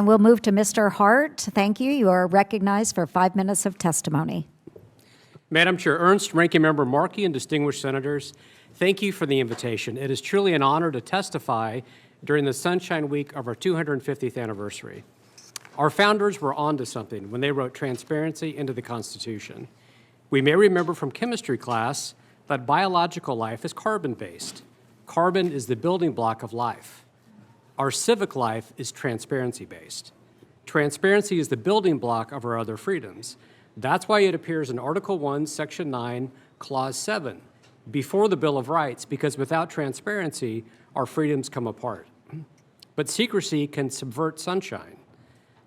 we'll move to Mr. Hart. Thank you. You are recognized for 5 minutes of testimony. Madam Chair Ernst, Ranking Member Markey, and distinguished senators, thank you for the invitation. It is truly an honor to testify during the Sunshine Week of our 250th anniversary. Our founders were onto something when they wrote transparency into the Constitution. We may remember from chemistry class that biological life is carbon-based. Carbon is the building block of life. Our civic life is transparency-based. Transparency is the building block of our other freedoms. That's why it appears in Article 1, Section 9, Clause 7, before the Bill of Rights, because without transparency, our freedoms come apart. But secrecy can subvert sunshine.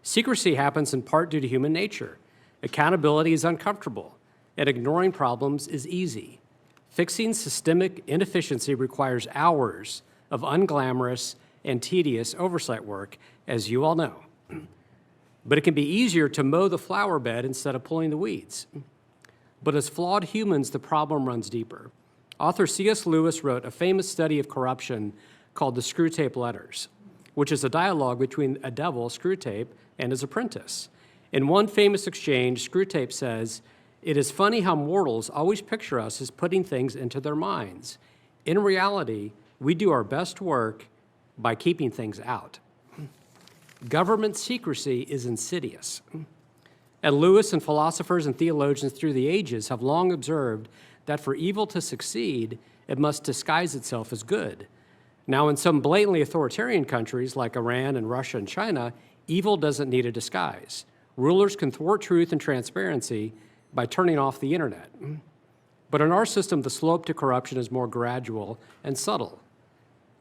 Secrecy happens in part due to human nature. Accountability is uncomfortable, and ignoring problems is easy. Fixing systemic inefficiency requires hours of unglamorous and tedious oversight work, as you all know. But it can be easier to mow the flower bed instead of pulling the weeds. But as flawed humans, the problem runs deeper. Author C.S. Lewis wrote a famous study of corruption called the Screwtape Letters, which is a dialogue between a devil, Screwtape, and his apprentice. In one famous exchange, Screwtape says, "It is funny how mortals always picture us as putting things into their minds. In reality, we do our best work by keeping things out." Government secrecy is insidious. And Lewis and philosophers and theologians through the ages have long observed that for evil to succeed, it must disguise itself as good. Now, in some blatantly authoritarian countries like Iran and Russia and China, evil doesn't need a disguise. Rulers can thwart truth and transparency by turning off the internet. But in our system, the slope to corruption is more gradual and subtle.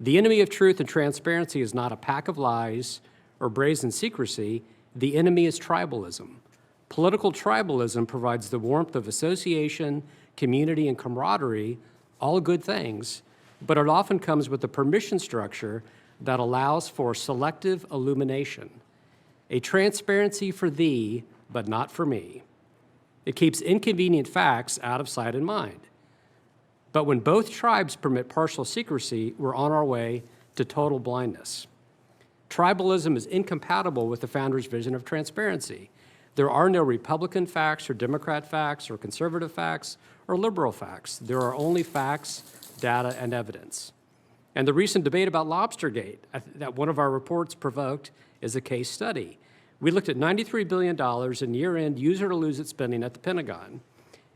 The enemy of truth and transparency is not a pack of lies or brazen secrecy. The enemy is tribalism. Political tribalism provides the warmth of association, community, and camaraderie, all good things, but it often comes with a permission structure that allows for selective illumination, a transparency for thee, but not for me. It keeps inconvenient facts out of sight and mind. But when both tribes permit partial secrecy, we're on our way to total blindness. Tribalism is incompatible with the founders' vision of transparency. There are no Republican facts or Democrat facts or conservative facts or liberal facts. There are only facts, data, and evidence. And the recent debate about Lobstergate that one of our reports provoked is a case study. We looked at $93 billion in year-end use-it-or-lose-it spending at the Pentagon,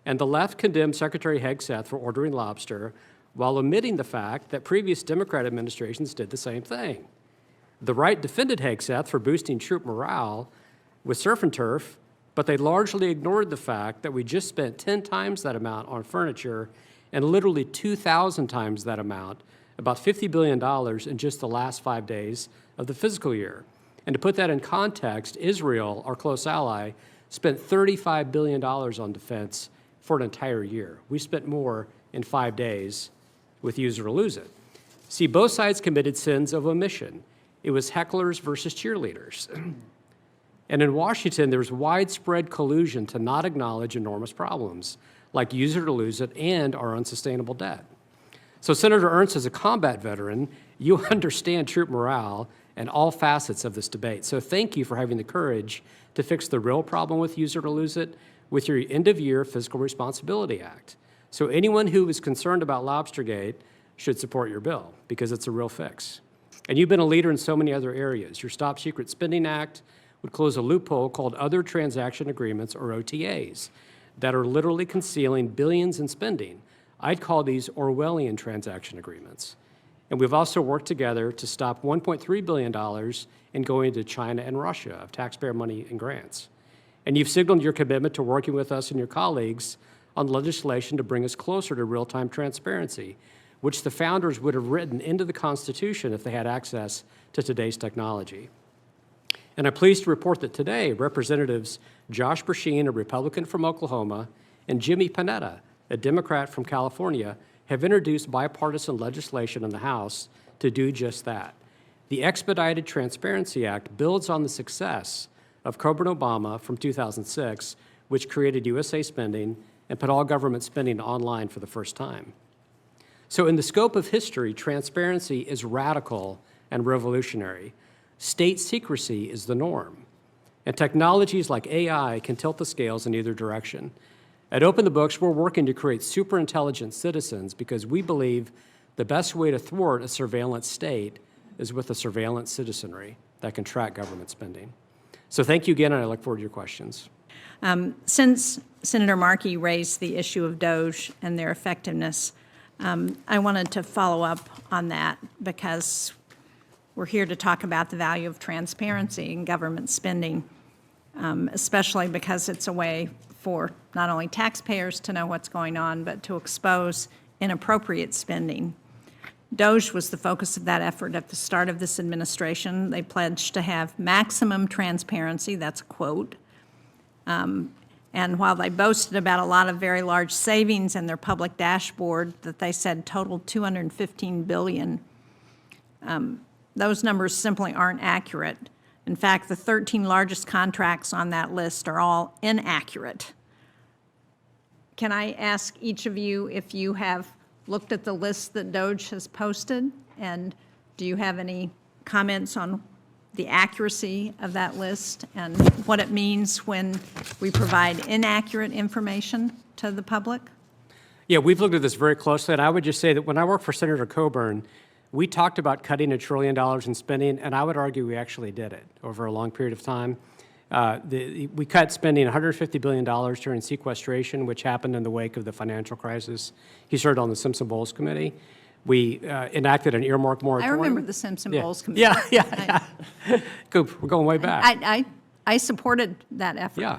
and the left condemned Secretary Hegseth for ordering lobster while omitting the fact that previous Democrat administrations did the same thing. The right defended Hegseth for boosting troop morale with surf and turf, but they largely ignored the fact that we just spent 10 times that amount on furniture and literally 2,000 times that amount, about $50 billion in just the last 5 days of the fiscal year. And to put that in context, Israel, our close ally, spent $35 billion on defense for an entire year. We spent more in 5 days with use it or lose it. See, both sides committed sins of omission. It was hecklers versus cheerleaders. And in Washington, there's widespread collusion to not acknowledge enormous problems, like use it or lose it and our unsustainable debt. So Senator Ernst, as a combat veteran, you understand troop morale and all facets of this debate. So thank you for having the courage to fix the real problem with use it or lose it with your end-of-year Fiscal Responsibility Act. So anyone who is concerned about Lobstergate should support your bill because it's a real fix. And you've been a leader in so many other areas. Your Stop Secret Spending Act would close a loophole called Other Transaction Agreements, or OTAs, that are literally concealing billions in spending. I'd call these Orwellian transaction agreements. And we've also worked together to stop $1.3 billion in going to China and Russia of taxpayer money and grants. And you've signaled your commitment to working with us and your colleagues on legislation to bring us closer to real-time transparency, which the founders would have written into the Constitution if they had access to today's technology. And I'm pleased to report that today, Representatives Josh Brecheen, a Republican from Oklahoma, and Jimmy Panetta, a Democrat from California, have introduced bipartisan legislation in the House to do just that. The Expedited Transparency Act builds on the success of Coburn-Obama from 2006, which created USA Spending and put all government spending online for the first time. So in the scope of history, transparency is radical and revolutionary. State secrecy is the norm. And technologies like AI can tilt the scales in either direction. At Open the Books, we're working to create super-intelligent citizens because we believe the best way to thwart a surveillance state is with a surveillance citizenry that can track government spending. So thank you again, and I look forward to your questions. Since Senator Markey raised the issue of DOGE and their effectiveness, I wanted to follow up on that because we're here to talk about the value of transparency in government spending, especially because it's a way for not only taxpayers to know what's going on, but to expose inappropriate spending. DOGE was the focus of that effort at the start of this administration. They pledged to have maximum transparency, that's a quote. And while they boasted about a lot of very large savings in their public dashboard that they said totaled $215 billion, those numbers simply aren't accurate. In fact, the 13 largest contracts on that list are all inaccurate. Can I ask each of you if you have looked at the list that DOGE has posted? And do you have any comments on the accuracy of that list and what it means when we provide inaccurate information to the public? Yeah, we've looked at this very closely, and I would just say that when I worked for Senator Coburn, we talked about cutting $1 trillion in spending, and I would argue we actually did it over a long period of time. We cut spending $150 billion during sequestration, which happened in the wake of the financial crisis. He served on the Simpson-Bowles Committee. We enacted an earmark moratorium. I remember the Simpson-Bowles Committee. Yeah. Good. We're going way back. I supported that effort. Yeah.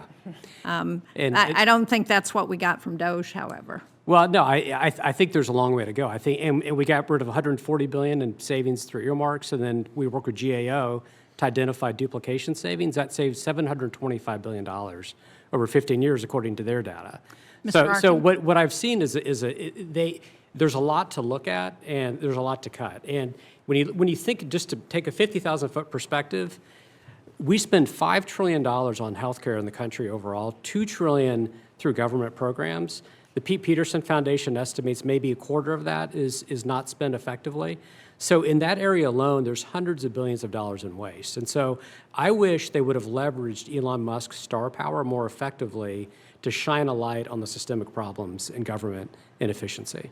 I don't think that's what we got from DOGE, however. Well, no, I think there's a long way to go. I think, and we got rid of $140 billion in savings through earmarks, and then we work with GAO to identify duplication savings. That saved $725 billion over 15 years, according to their data. So what I've seen is there's a lot to look at, and there's a lot to cut. And when you think, just to take a 50,000-foot perspective, we spend $5 trillion on healthcare in the country overall, $2 trillion through government programs. The Pete Peterson Foundation estimates maybe a quarter of that is not spent effectively. So in that area alone, there's hundreds of billions of dollars in waste. And so I wish they would have leveraged Elon Musk's star power more effectively to shine a light on the systemic problems in government inefficiency.